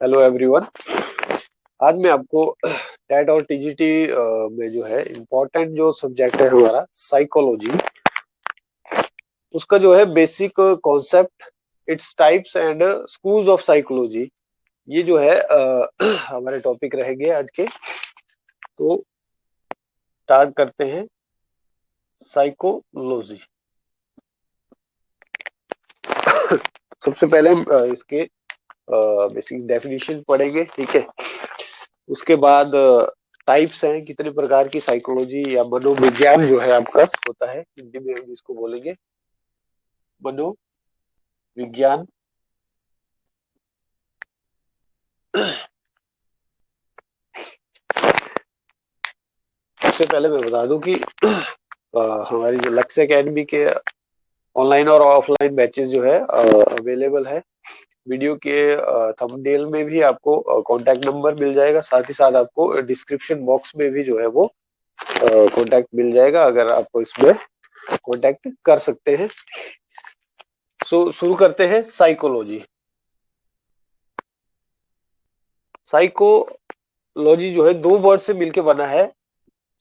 Hello everyone. आज मैं आपको टेट और टीजीटी में जो है इम्पोर्टेंट जो सब्जेक्ट है हमारा साइकोलॉजी, उसका जो है basic concept, its types and schools of psychology, ये जो है हमारे टॉपिक रहेंगे आज के। तो स्टार्ट करते हैं साइकोलॉजी। सबसे पहले हम इसके बेसिक डेफिनेशन पढ़ेंगे, ठीक है। उसके बाद टाइप्स हैं, कितने प्रकार की साइकोलॉजी या मनोविज्ञान जो है आपका होता है, हिंदी में हम इसको बोलेंगे मनोविज्ञान। सबसे पहले मैं बता दूं कि हमारी जो लक्ष्य एकेडमी के ऑनलाइन और ऑफलाइन बैचेस जो है अवेलेबल है। वीडियो के थंबनेल में भी आपको कांटेक्ट नंबर मिल जाएगा, साथ ही साथ आपको डिस्क्रिप्शन बॉक्स में भी जो है वो कांटेक्ट मिल जाएगा, अगर आपको इसमें कांटेक्ट कर सकते हैं। शुरू करते हैं साइकोलॉजी। साइकोलॉजी जो है दो वर्ड से मिलके बना है,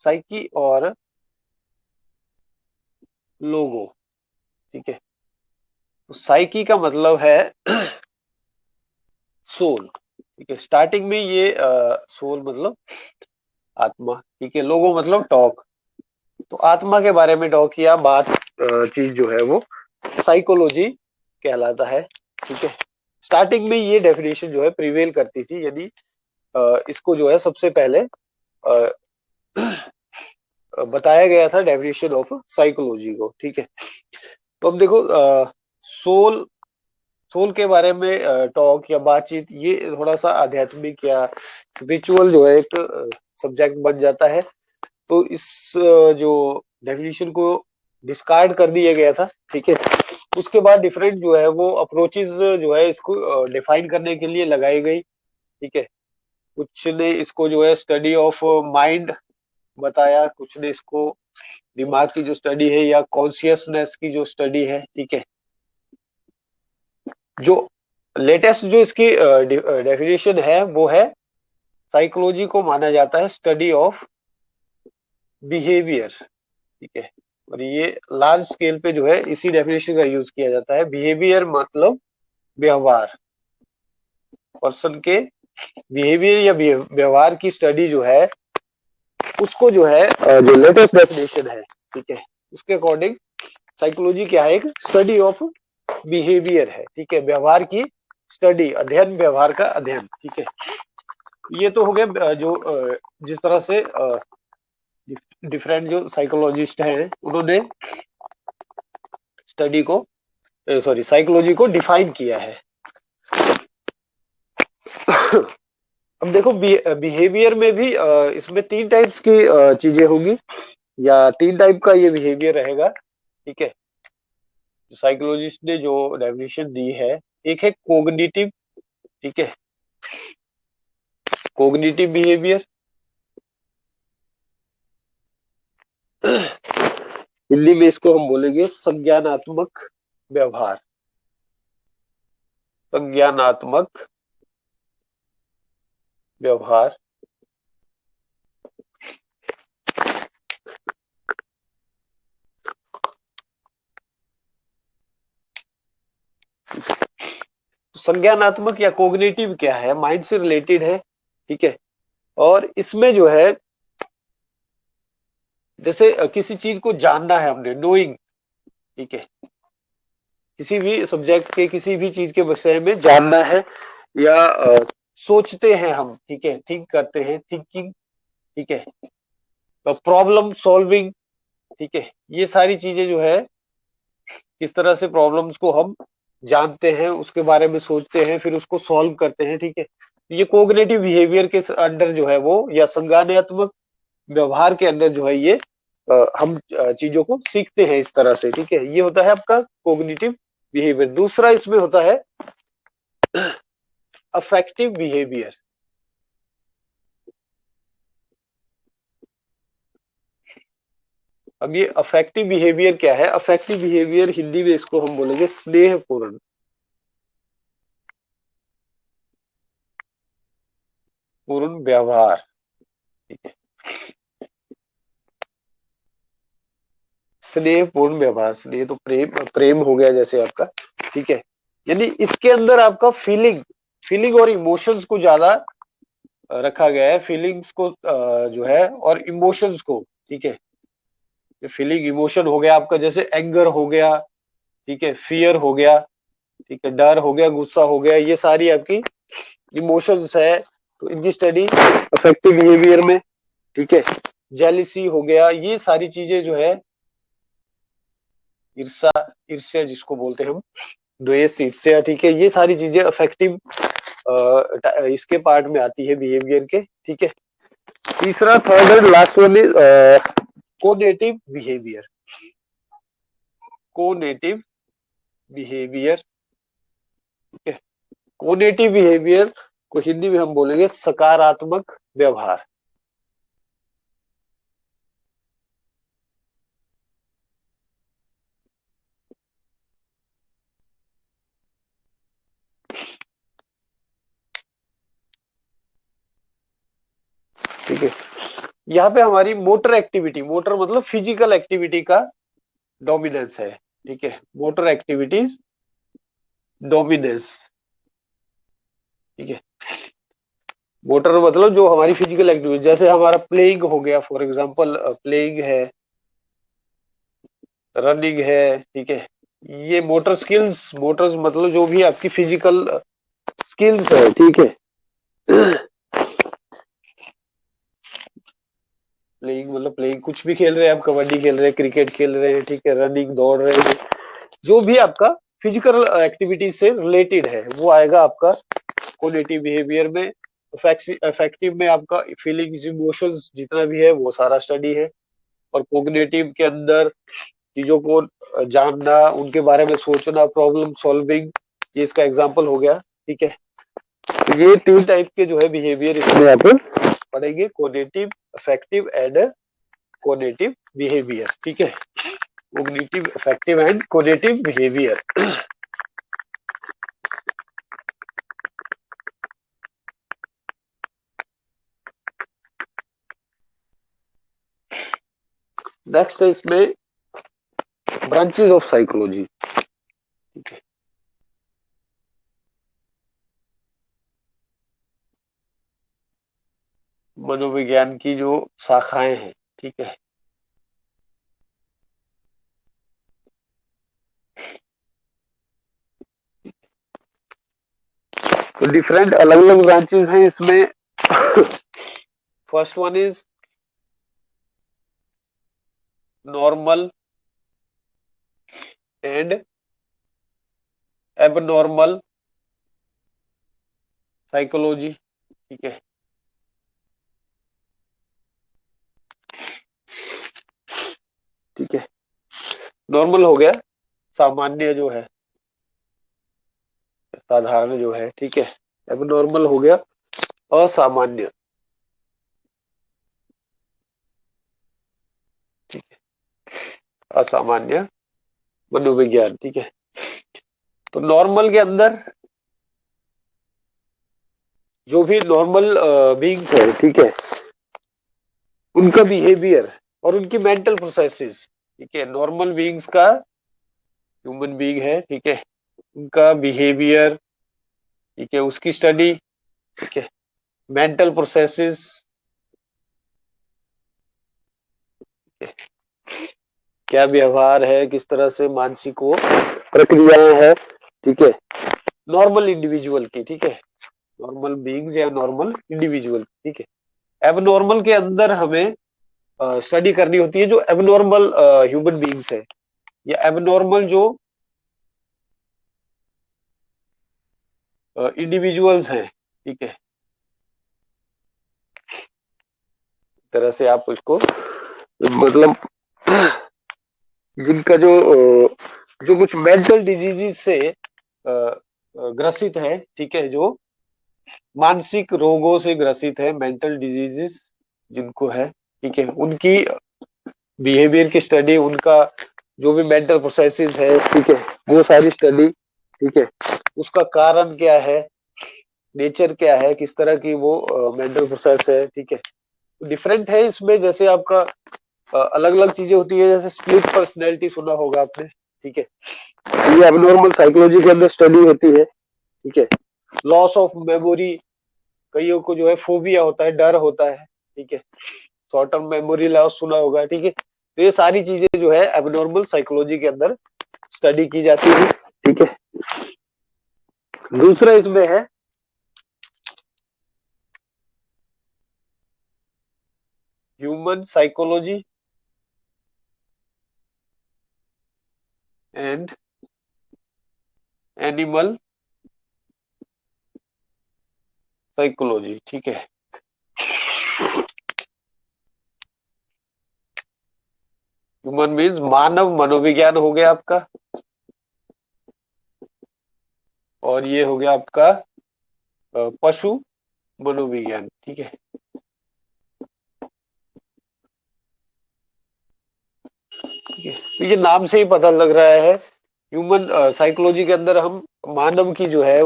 साइकी और लोगो, ठीक है। तो साइकी का मतलब है सोल, ठीक है। स्टार्टिंग में ये सोल मतलब आत्मा, ठीक है। लोगो मतलब टॉक, तो आत्मा के बारे में टॉक या बात चीज जो है वो साइकोलॉजी कहलाता है, ठीक है। स्टार्टिंग में ये डेफिनेशन जो है प्रिवेल करती थी, यानी इसको जो है सबसे पहले बताया गया था डेफिनेशन ऑफ साइकोलॉजी को, ठीक है। तो अब देखो सोल, सोल के बारे में टॉक या बातचीत, ये थोड़ा सा आध्यात्मिक या स्पिरिचुअल जो है एक सब्जेक्ट बन जाता है। तो इस जो डेफिनेशन को डिस्कार्ड कर दिया गया था, ठीक है। उसके बाद डिफरेंट जो है वो अप्रोचेस जो है इसको डिफाइन करने के लिए लगाई गई, ठीक है। कुछ ने इसको जो है स्टडी ऑफ माइंड बताया, कुछ ने इसको दिमाग की जो स्टडी है या कॉन्शियसनेस की जो स्टडी है, ठीक है। जो लेटेस्ट जो इसकी डेफिनेशन है वो है साइकोलॉजी को माना जाता है स्टडी ऑफ बिहेवियर, ठीक है। और ये लार्ज स्केल पे जो है इसी डेफिनेशन का यूज किया जाता है। बिहेवियर मतलब व्यवहार, पर्सन के बिहेवियर या व्यवहार की स्टडी जो है उसको जो है जो लेटेस्ट डेफिनेशन है, ठीक है, उसके अकॉर्डिंग साइकोलॉजी क्या है, एक स्टडी ऑफ बिहेवियर है, ठीक है। व्यवहार की स्टडी, अध्ययन, व्यवहार का अध्ययन, ठीक है। ये तो हो गया जो जिस तरह से डिफरेंट जो साइकोलॉजिस्ट हैं उन्होंने स्टडी को, सॉरी, साइकोलॉजी को डिफाइन किया है। अब देखो बिहेवियर में भी इसमें तीन टाइप्स की चीजें होंगी, या तीन टाइप का ये बिहेवियर रहेगा, ठीक है। साइकोलॉजिस्ट ने जो डेफिनेशन दी है, एक है कोग्निटिव, ठीक है, कोग्निटिव बिहेवियर। हिंदी में इसको हम बोलेंगे संज्ञानात्मक व्यवहार, संज्ञानात्मक व्यवहार। संज्ञानात्मक या कोग्निटिव क्या है, माइंड से रिलेटेड है, ठीक है। और इसमें जो है जैसे किसी चीज को जानना है हमने, नोइंग, ठीक है। किसी भी सब्जेक्ट के किसी भी चीज के विषय में जानना है, या सोचते हैं हम, ठीक है, थिंक करते हैं, थिंकिंग, ठीक है। प्रॉब्लम सॉल्विंग, ठीक है। ये सारी चीजें जो है किस तरह से प्रॉब्लम्स को हम जानते हैं, उसके बारे में सोचते हैं, फिर उसको सॉल्व करते हैं, ठीक है। ये कोग्निटिव बिहेवियर के अंडर जो है वो, या संज्ञानात्मक व्यवहार के अंदर जो है ये हम चीजों को सीखते हैं इस तरह से, ठीक है। ये होता है आपका कोग्निटिव बिहेवियर। दूसरा इसमें होता है अफेक्टिव बिहेवियर। अब ये अफेक्टिव बिहेवियर क्या है, अफेक्टिव बिहेवियर हिंदी में इसको हम बोलेंगे स्नेहपूर्ण, पूर्ण व्यवहार, ठीक है। स्नेहपूर्ण व्यवहार, स्नेह तो प्रेम, प्रेम हो गया जैसे आपका, ठीक है। यानी इसके अंदर आपका फीलिंग, फीलिंग और इमोशंस को ज्यादा रखा गया है, फीलिंग्स को जो है और इमोशंस को, ठीक है। फीलिंग इमोशन हो गया आपका, जैसे एंगर हो गया, ठीक है, फियर हो गया, ठीक है, डर हो गया, गुस्सा हो गया, ये सारी आपकी इमोशंस है। तो इनकी स्टडी अफेक्टिव बिहेवियर में, ठीक है। जेलिसी हो गया, ये सारी चीजें जो है, ईर्षा, ईर्ष्या जिसको बोलते हैं हम, द्वेष, ईर्ष्या, ठीक है, ये सारी चीजें अफेक्टिव इसके पार्ट में आती है बिहेवियर के, ठीक है। तीसरा, third and last one is conative behaviour, conative behaviour, ठीक है। कोनेटिव बिहेवियर को हिंदी में हम बोलेंगे सकारात्मक व्यवहार। ठीक है, यहाँ पे हमारी मोटर एक्टिविटी, मोटर मतलब फिजिकल एक्टिविटी का डोमिनेंस है, ठीक है, मोटर एक्टिविटीज डोमिनेंस, ठीक है। मोटर मतलब जो हमारी फिजिकल एक्टिविटी, जैसे हमारा प्लेइंग हो गया, फॉर एग्जांपल प्लेइंग है, रनिंग है, ठीक है। ये मोटर स्किल्स, मोटर्स मतलब जो भी आपकी फिजिकल स्किल्स है, ठीक है। प्लेइंग मतलब प्लेइंग, कुछ भी खेल रहे हैं आप, कबड्डी खेल रहे हैं, क्रिकेट खेल रहे हैं, ठीक है, रनिंग, दौड़ रहे हैं, जो भी आपका फिजिकल एक्टिविटी से रिलेटेड है वो आएगा आपका कोग्निटिव बिहेवियर में। अफेक्टिव में आपका फीलिंग्स, इमोशंस जितना भी है वो सारा स्टडी है। और कोग्निटिव के अंदर चीजों को जानना, उनके बारे में सोचना, प्रॉब्लम सॉल्विंग, ये इसका एग्जांपल हो गया, ठीक है। तो ये तीन टाइप के जो है बिहेवियर इसमें आप पढ़ेंगे, cognitive, affective and cognitive behaviour, ठीक है। Cognitive, affective and cognitive behaviour. Next है इसमें ब्रांचेस ऑफ साइकोलॉजी, ठीक है। मनोविज्ञान की जो शाखाएं हैं, ठीक है। तो डिफरेंट अलग अलग ब्रांचेस हैं इसमें। First one is normal and abnormal psychology, ठीक है। ठीक है, नॉर्मल हो गया सामान्य जो है, साधारण जो है, ठीक है। एबनॉर्मल हो गया असामान्य, ठीक है, असामान्य मनोविज्ञान, ठीक है। तो नॉर्मल के अंदर जो भी नॉर्मल बीइंग्स है, ठीक है, उनका बिहेवियर और उनकी मेंटल प्रोसेसेस, ठीक है। नॉर्मल बीइंग्स का, ह्यूमन बीइंग है, ठीक है, उनका बिहेवियर, ठीक है, उसकी स्टडी, ठीक है, मेंटल प्रोसेसेस, क्या व्यवहार है, किस तरह से मानसिक वो प्रक्रियाएं है, ठीक है, नॉर्मल इंडिविजुअल की, ठीक है, नॉर्मल बीइंग्स या नॉर्मल इंडिविजुअल, ठीक है। एबनॉर्मल के अंदर हमें स्टडी करनी होती है जो एबनॉर्मल ह्यूमन बीइंग्स है, या एबनॉर्मल जो इंडिविजुअल्स हैं, ठीक है। तरह से आप उसको मतलब जिनका जो कुछ मेंटल डिजीजेस से ग्रसित है, ठीक है, जो मानसिक रोगों से ग्रसित है, मेंटल डिजीजेस जिनको है, ठीक है, उनकी बिहेवियर की स्टडी, उनका जो भी मेंटल प्रोसेसेस है, ठीक है, वो सारी स्टडी, ठीक है, उसका कारण क्या है, नेचर क्या है, किस तरह की वो मेंटल प्रोसेस है, ठीक है। डिफरेंट है इसमें, जैसे आपका अलग अलग चीजें होती है, जैसे स्प्लिट पर्सनैलिटी सुना होगा आपने, ठीक है। ये एबनॉर्मल साइकोलॉजी के अंदर स्टडी होती है, ठीक है। लॉस ऑफ मेमोरी, कईयों को जो है फोबिया होता है, डर होता है, ठीक है। शॉर्ट टर्म मेमोरी लॉस सुना होगा, ठीक है। तो ये सारी चीजें जो है एबनॉर्मल साइकोलॉजी के अंदर स्टडी की जाती है, ठीक है। दूसरा इसमें है human psychology and animal psychology, ठीक है। ह्यूमन मीन्स मानव मनोविज्ञान हो गया आपका, और ये हो गया आपका पशु मनोविज्ञान, ठीक है। ठीक है, तो ये नाम से ही पता लग रहा है, ह्यूमन साइकोलॉजी के अंदर हम मानव की जो है,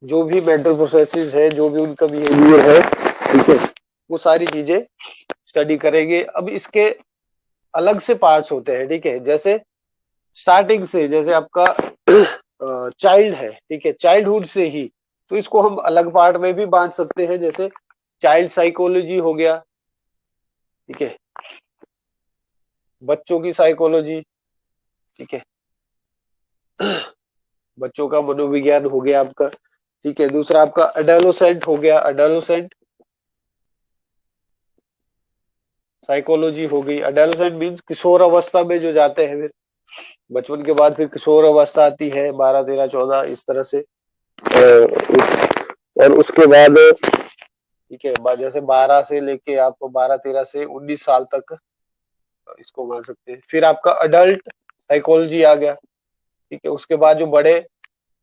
जो भी मेंटल प्रोसेसेस है, जो भी उनका बिहेवियर है, ठीक है, वो सारी चीजें स्टडी करेंगे। अब इसके अलग से पार्ट्स होते हैं, ठीक है। जैसे स्टार्टिंग से, जैसे आपका चाइल्ड है, ठीक है, चाइल्डहुड से ही, तो इसको हम अलग पार्ट में भी बांट सकते हैं, जैसे चाइल्ड साइकोलॉजी हो गया, ठीक है, बच्चों की साइकोलॉजी, ठीक है, बच्चों का मनोविज्ञान हो गया आपका, ठीक है। दूसरा आपका अडोलेसेंट हो गया, अडोलेसेंट साइकोलॉजी हो गई। अडोलेसेंट मीन्स किशोर अवस्था में जो जाते हैं, फिर बचपन के बाद फिर किशोर अवस्था आती है, 12 13 14 इस तरह से। और उसके बाद, ठीक है, जैसे 12 से लेके आपको 12 13 से 19 साल तक इसको मान सकते हैं। फिर आपका अडल्ट साइकोलॉजी आ गया, ठीक है। उसके बाद जो बड़े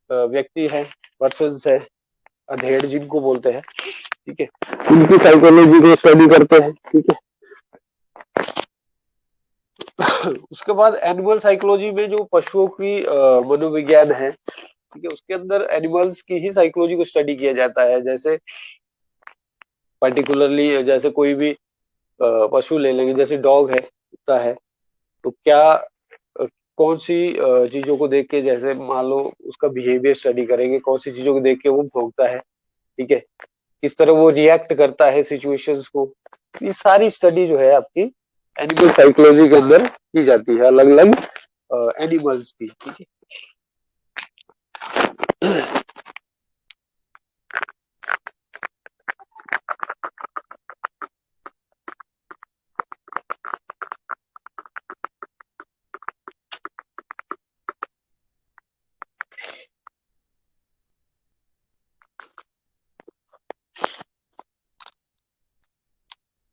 व्यक्ति हैं, पर्सन है, अधेड़ जिनको बोलते हैं, ठीक है, उनकी साइकोलॉजी को स्टडी करते हैं, ठीक है। उसके बाद एनिमल साइकोलॉजी में जो पशुओं की मनोविज्ञान है, ठीक है, उसके अंदर एनिमल्स की ही साइकोलॉजी को स्टडी किया जाता है। जैसे पर्टिकुलरली जैसे कोई भी पशु ले लेंगे, जैसे डॉग है, कुत्ता है, तो क्या कौन सी चीजों को देख के, जैसे मान लो उसका बिहेवियर स्टडी करेंगे, कौन सी चीजों को देख के वो भौंकता है, ठीक है, किस तरह वो रिएक्ट करता है सिचुएशंस को। ये सारी स्टडी जो है आपकी एनिमल साइकोलॉजी के अंदर की जाती है, अलग अलग एनिमल्स की, ठीक है।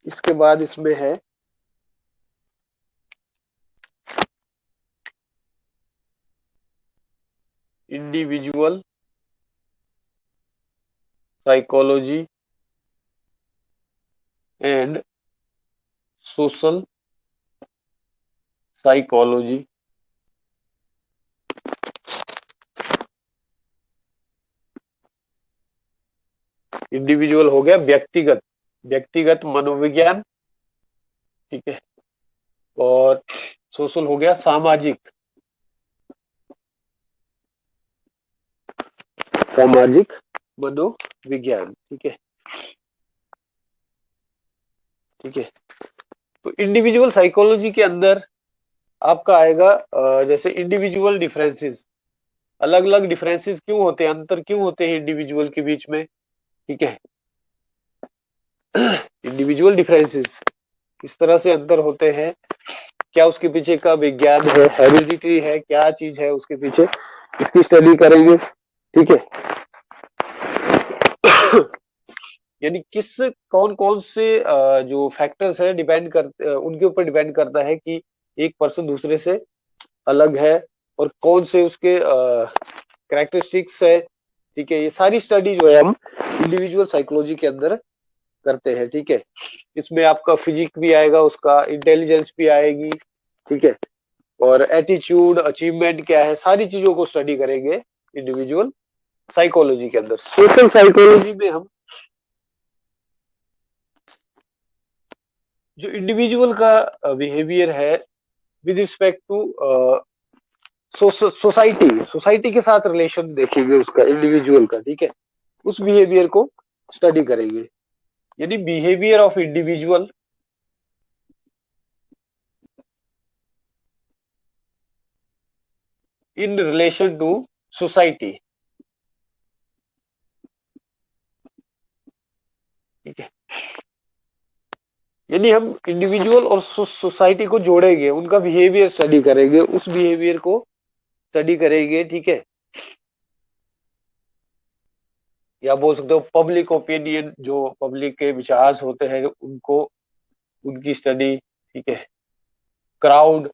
इसके बाद इसमें है individual psychology and social psychology. Individual हो गया व्यक्तिगत, व्यक्तिगत मनोविज्ञान, ठीक है। और सोशल हो गया सामाजिक, सामाजिक मनोविज्ञान, ठीक है, ठीक है। तो इंडिविजुअल साइकोलॉजी के अंदर आपका आएगा जैसे इंडिविजुअल डिफरेंसेस, अलग अलग डिफरेंसेस क्यों होते हैं, अंतर क्यों होते हैं इंडिविजुअल के बीच में, ठीक है। इंडिविजुअल डिफरेंसेस किस तरह से अंतर होते हैं, क्या उसके पीछे का विज्ञान है, हेरिडिटी है, क्या चीज है उसके पीछे, इसकी स्टडी करेंगे, ठीक है। यानी किस कौन कौन से जो फैक्टर्स है डिपेंड कर उनके ऊपर डिपेंड करता है कि एक पर्सन दूसरे से अलग है, और कौन से उसके कैरेक्टरिस्टिक्स है, ठीक है। ये सारी स्टडी जो है हम इंडिविजुअल साइकोलॉजी के अंदर करते हैं, ठीक है। इसमें आपका फिजिक भी आएगा, उसका इंटेलिजेंस भी आएगी, ठीक है, और एटीट्यूड, अचीवमेंट क्या है, सारी चीजों को स्टडी करेंगे इंडिविजुअल साइकोलॉजी के अंदर। सोशल साइकोलॉजी में हम जो इंडिविजुअल का बिहेवियर है with respect to society, society के साथ रिलेशन देखेंगे उसका, इंडिविजुअल का, ठीक है, उस बिहेवियर को स्टडी करेंगे। यानी behaviour of individual in relation to society, ठीक है। यानी हम इंडिविजुअल और सोसाइटी को जोड़ेंगे, उनका बिहेवियर स्टडी करेंगे, उस बिहेवियर को स्टडी करेंगे, ठीक है। या बोल सकते हो पब्लिक ओपिनियन, जो पब्लिक के विचार होते हैं उनको, उनकी स्टडी, ठीक है। क्राउड,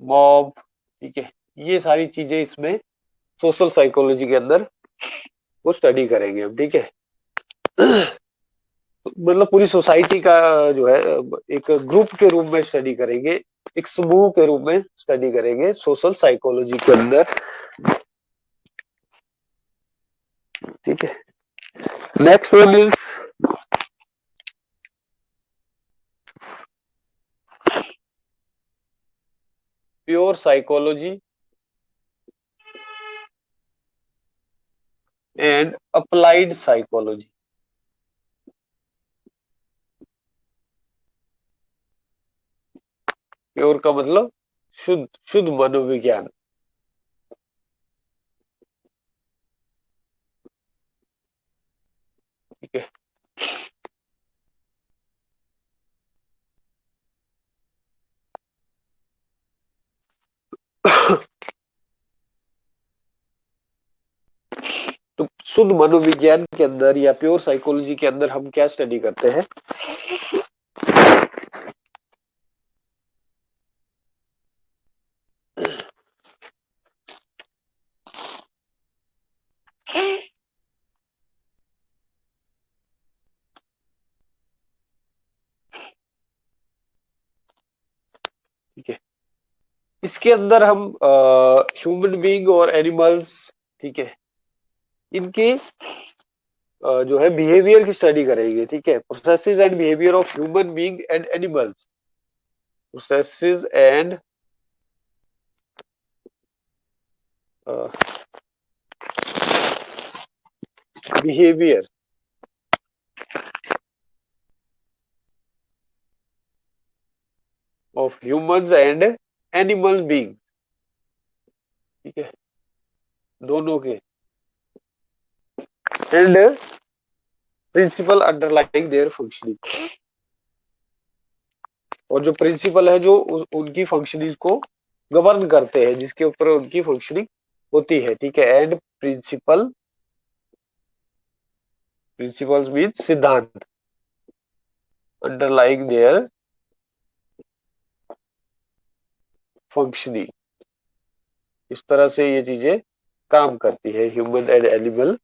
मॉब, ठीक है, ये सारी चीजें इसमें सोशल साइकोलॉजी के अंदर वो स्टडी करेंगे हम, ठीक है। मतलब पूरी सोसाइटी का जो है एक ग्रुप के रूप में स्टडी करेंगे, एक समूह के रूप में स्टडी करेंगे सोशल साइकोलॉजी के अंदर, ठीक है। Next one is pure psychology and applied psychology. Pure का मतलब शुद्ध, शुद्ध मनोविज्ञान, ठीक है। तो शुद्ध मनोविज्ञान के अंदर या प्योर साइकोलॉजी के अंदर हम क्या स्टडी करते हैं? ठीक है, इसके अंदर हम ह्यूमन बीइंग और एनिमल्स, ठीक है, इनके जो है बिहेवियर की स्टडी करेंगे, ठीक है। Processes and behaviour of human being and animals, processes and behaviour of humans and animal being, ठीक है, दोनों के, and principle underlying their functioning, और जो प्रिंसिपल है जो उनकी फंक्शनिंग को गवर्न करते हैं, जिसके ऊपर उनकी फंक्शनिंग होती है, ठीक है। एंड प्रिंसिपल, प्रिंसिपल्स मीन सिद्धांत, अंडरलाइंग देयर फंक्शनिंग, इस तरह से ये चीजें काम करती है। ह्यूमन एंड एनिमल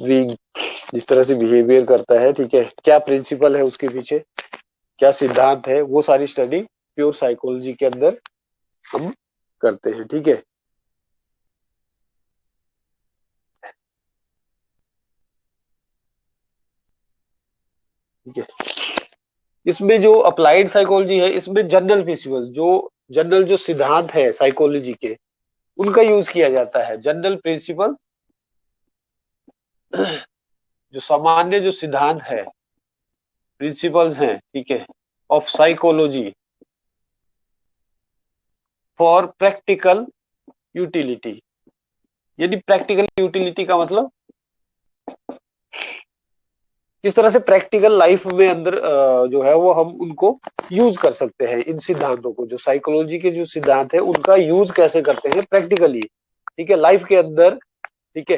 बीइंग जिस तरह से बिहेवियर करता है, ठीक है, क्या प्रिंसिपल है उसके पीछे, क्या सिद्धांत है, वो सारी स्टडी प्योर साइकोलॉजी के अंदर हम करते हैं, ठीक है। ठीक है, इसमें जो अप्लाइड साइकोलॉजी है, इसमें जनरल प्रिंसिपल, जो सिद्धांत है साइकोलॉजी के, उनका यूज किया जाता है। जनरल प्रिंसिपल, जो सामान्य जो सिद्धांत है, प्रिंसिपल्स हैं, ठीक है, of psychology for practical utility. यानी प्रैक्टिकल यूटिलिटी का मतलब किस तरह से प्रैक्टिकल लाइफ में अंदर जो है वो हम उनको यूज कर सकते हैं, इन सिद्धांतों को, जो साइकोलॉजी के जो सिद्धांत है उनका यूज कैसे करते हैं प्रैक्टिकली, ठीक है, लाइफ के अंदर, ठीक है,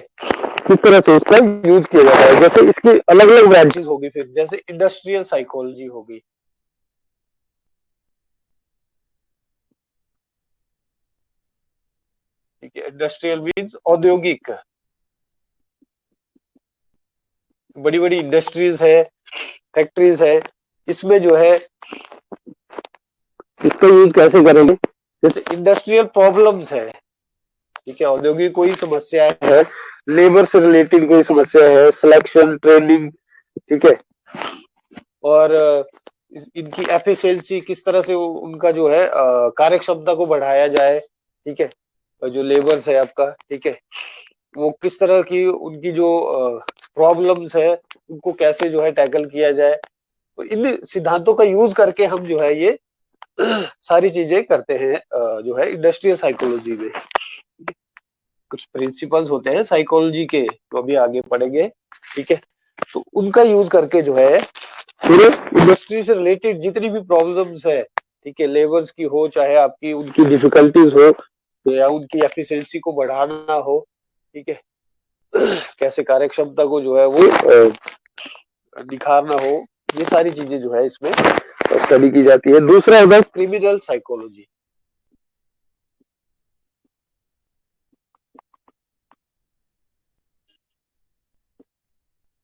किस तरह से उसका यूज किया जाता है। जैसे इसकी अलग अलग ब्रांचेस होगी, फिर जैसे इंडस्ट्रियल साइकोलॉजी होगी, ठीक है, इंडस्ट्रियल मीन्स औद्योगिक, बड़ी बड़ी इंडस्ट्रीज है, फैक्ट्रीज है, इसमें जो है इसका यूज कैसे करेंगे। जैसे इंडस्ट्रियल प्रॉब्लम्स है, ठीक है, औद्योगिक कोई समस्या है, लेबर से रिलेटेड कोई समस्या है, सिलेक्शन ट्रेनिंग, ठीक है, और इनकी एफिशिएंसी किस तरह से उनका जो है कार्य क्षमता को बढ़ाया जाए, ठीक है, और जो लेबर्स है आपका, ठीक है, वो किस तरह की उनकी जो प्रॉब्लम्स है उनको कैसे जो है टैकल किया जाए, तो इन सिद्धांतों का यूज करके हम जो है ये सारी चीजें करते हैं जो है इंडस्ट्रियल साइकोलॉजी में। कुछ प्रिंसिपल्स होते हैं साइकोलॉजी के जो अभी आगे पढ़ेंगे, ठीक है, तो उनका यूज करके जो है पूरे इंडस्ट्री से रिलेटेड जितनी भी प्रॉब्लम्स है, ठीक है, लेबर्स की हो चाहे आपकी उनकी डिफिकल्टीज हो या उनकी एफिशिएंसी को बढ़ाना हो, ठीक है, कैसे कार्य क्षमता को जो है वो निखारना हो, ये सारी चीजें जो है इसमें स्टडी की जाती है। दूसरा होगा क्रिमिनल साइकोलॉजी,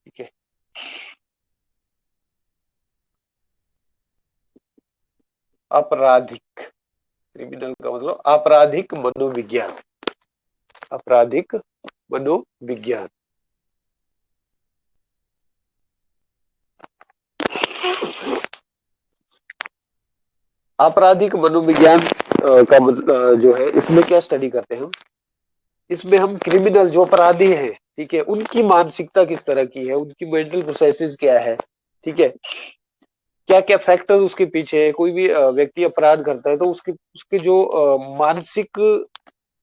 ठीक है, आपराधिक, क्रिमिनल का मतलब आपराधिक मनोविज्ञान, आपराधिक मनोविज्ञान, आपराधिक मनोविज्ञान का मतलब जो है इसमें क्या स्टडी करते हैं हम, इसमें हम क्रिमिनल जो अपराधी हैं, ठीक है, उनकी मानसिकता किस तरह की है, उनकी मेंटल प्रोसेसेस क्या है, ठीक है, क्या क्या फैक्टर उसके पीछे है, कोई भी व्यक्ति अपराध करता है तो उसके उसके जो मानसिक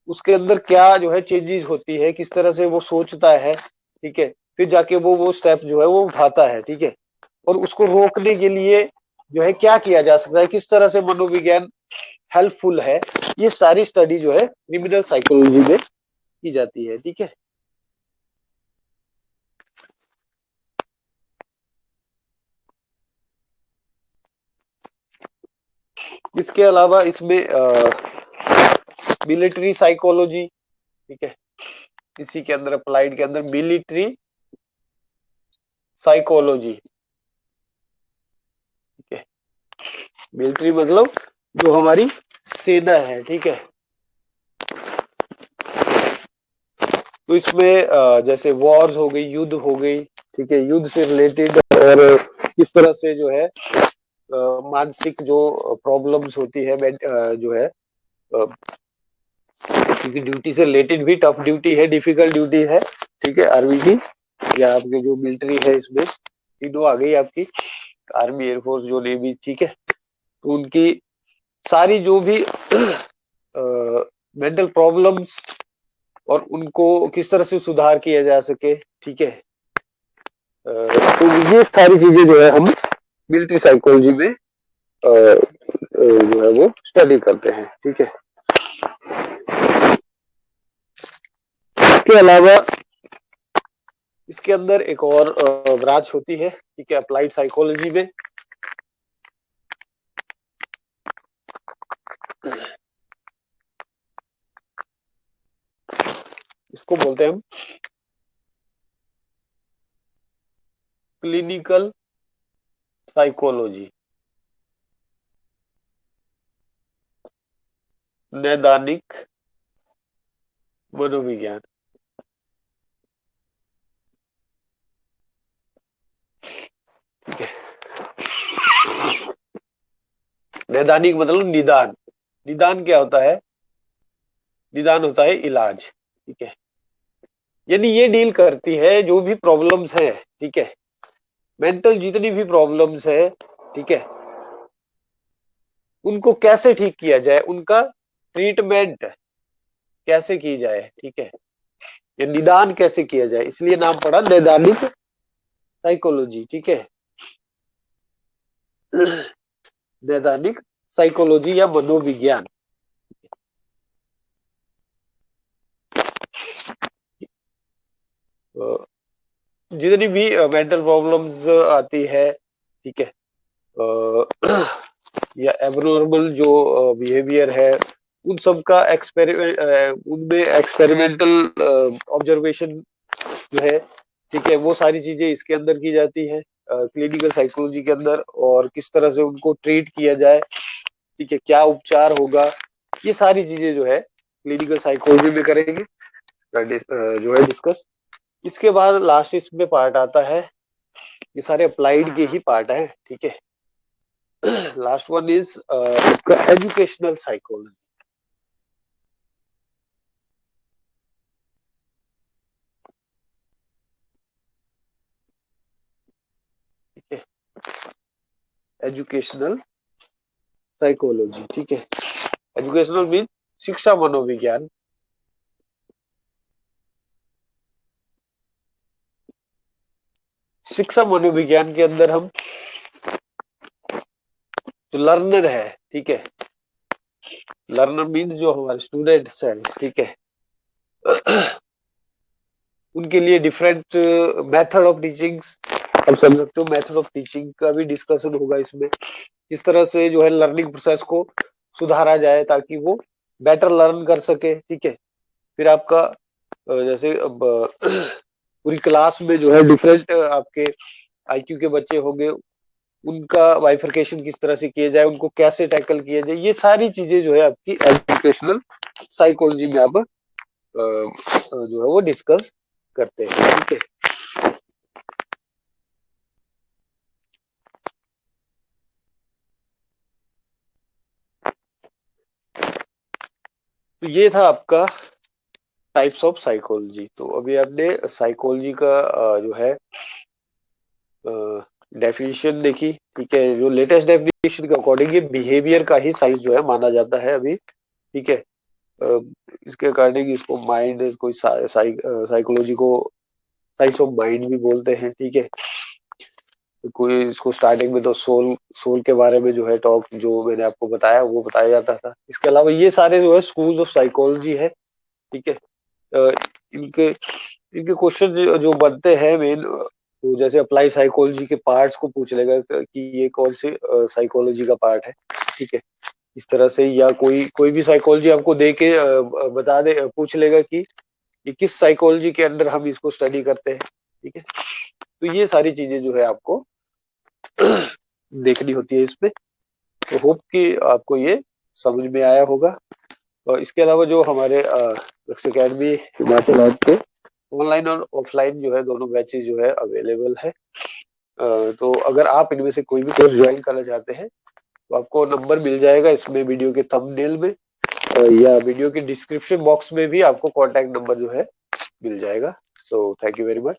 उसके अंदर क्या जो है चेंजेस होती है, किस तरह से वो सोचता है, ठीक है, फिर जाके वो स्टेप जो है वो उठाता है, ठीक है, और उसको रोकने के लिए जो है क्या किया जा सकता है, किस तरह से मनोविज्ञान हेल्पफुल है, ये सारी स्टडी जो है क्रिमिनल साइकोलॉजी में की जाती है, ठीक है। इसके अलावा इसमें मिलिट्री साइकोलॉजी, ठीक है, इसी के अंदर अप्लाइड के अंदर मिलिट्री साइकोलॉजी, ठीक है, मिलिट्री मतलब जो हमारी सेना है, ठीक है, तो इसमें जैसे वॉर्स हो गई, युद्ध हो गई, ठीक है, युद्ध से रिलेटेड, और किस तरह से जो है मानसिक जो प्रॉब्लम्स होती है जो है क्योंकि ड्यूटी से रिलेटेड भी टफ ड्यूटी है, डिफिकल्ट ड्यूटी है, ठीक है, आर्मी की या आपके जो मिलिट्री है इसमें तीनों आ गई आपकी, आर्मी, एयरफोर्स, जो नेवी, ठीक है, तो उनकी सारी जो भी मेंटल प्रॉब्लम्स और उनको किस तरह से सुधार किया जा सके, ठीक है, तो ये सारी चीजें जो है हम मिलिट्री साइकोलॉजी में जो है वो स्टडी करते हैं, ठीक है। इसके अलावा इसके अंदर एक और ब्रांच होती है, ठीक है, अप्लाइड साइकोलॉजी में, इसको बोलते हैं हम क्लिनिकल साइकोलॉजी, नैदानिक मनोविज्ञान, ठीक है, नैदानिक मतलब निदान, निदान क्या होता है, निदान होता है इलाज, ठीक है, यानी ये डील करती है जो भी प्रॉब्लम्स है, ठीक है, मेंटल जितनी भी प्रॉब्लम्स है, ठीक है, उनको कैसे ठीक किया जाए, उनका ट्रीटमेंट कैसे की जाए, ठीक है, ये निदान कैसे किया जाए, इसलिए नाम पड़ा नैदानिक साइकोलॉजी, ठीक है, नैदानिक साइकोलॉजी या मनोविज्ञान। जितनी भी मेंटल प्रॉब्लम्स आती है, ठीक है, या एब्नॉर्मल जो बिहेवियर है, उन सब का एक्सपेरिमेंट, उनमें एक्सपेरिमेंटल ऑब्जर्वेशन जो है, ठीक है, वो सारी चीजें इसके अंदर की जाती है क्लिनिकल साइकोलॉजी के अंदर, और किस तरह से उनको ट्रीट किया जाए, ठीक है, क्या उपचार होगा, ये सारी चीजें जो है क्लिनिकल साइकोलॉजी में करेंगे जो है डिस्कस। इसके बाद लास्ट इसमें पार्ट आता है, ये सारे अप्लाइड के ही पार्ट है, ठीक है। Last one is educational psychology. ठीक है, एजुकेशनल साइकोलॉजी, ठीक है। एजुकेशनल मीन शिक्षा मनोविज्ञान। शिक्षा मनोविज्ञान के अंदर हम जो लर्नर है, ठीक है, लर्नर मीन्स जो हमारे स्टूडेंट्स हैं, ठीक है, उनके लिए डिफरेंट मेथड ऑफ टीचिंग, आप समझ सकते हो, मेथड ऑफ टीचिंग का भी डिस्कशन होगा इसमें। किस तरह से जो है लर्निंग प्रोसेस को सुधारा जाए ताकि वो बेटर लर्न कर सके, ठीक है। फिर आपका जैसे अब पूरी क्लास में जो है डिफरेंट आपके आईक्यू के बच्चे होंगे, उनका बाइफरकेशन किस तरह से किया जाए, उनको कैसे टैकल किया जाए, ये सारी चीजें जो है आपकी एजुकेशनल साइकोलॉजी में आप जो है वो डिस्कस करते हैं, ठीक है। तो ये था आपका टाइप्स ऑफ साइकोलॉजी। तो अभी आपने साइकोलॉजी का जो है डेफिनेशन देखी, ठीक है। जो लेटेस्ट डेफिनेशन के अकॉर्डिंग ये बिहेवियर का ही साइंस जो है माना जाता है अभी, ठीक है। अ, इसके अकॉर्डिंग इसको माइंड, कोई साइकोलॉजी को साइंस ऑफ माइंड भी बोलते हैं, ठीक है। कोई इसको स्टार्टिंग में तो सोल सोल के बारे में जो है टॉक, जो मैंने आपको बताया वो बताया जाता था। इसके अलावा ये सारे जो है स्कूल्स ऑफ साइकोलॉजी है, ठीक है। अ, इनके इनके क्वेश्चन जो बनते हैं मेन, तो जैसे अप्लाइड साइकोलॉजी के पार्ट्स को पूछ लेगा कि ये कौन से साइकोलॉजी का पार्ट है, ठीक है, इस तरह से। या कोई कोई भी साइकोलॉजी आपको दे के बता दे, पूछ लेगा कि ये किस साइकोलॉजी के अंडर हम इसको स्टडी करते हैं, ठीक है। तो ये सारी चीजें जो है आपको देखनी होती है इसमें। तो होप कि आपको ये समझ में आया होगा। और इसके अलावा जो हमारे लक्ष्य अकेडमी हिमाचल ऐप पे ऑनलाइन और ऑफलाइन जो है दोनों बैचेज जो है अवेलेबल है। तो अगर आप इनमें से कोई भी कोर्स ज्वाइन करना चाहते हैं तो आपको नंबर मिल जाएगा इसमें वीडियो के थंबनेल में, या वीडियो के डिस्क्रिप्शन बॉक्स में भी आपको कॉन्टैक्ट नंबर जो है मिल जाएगा। So thank you very much.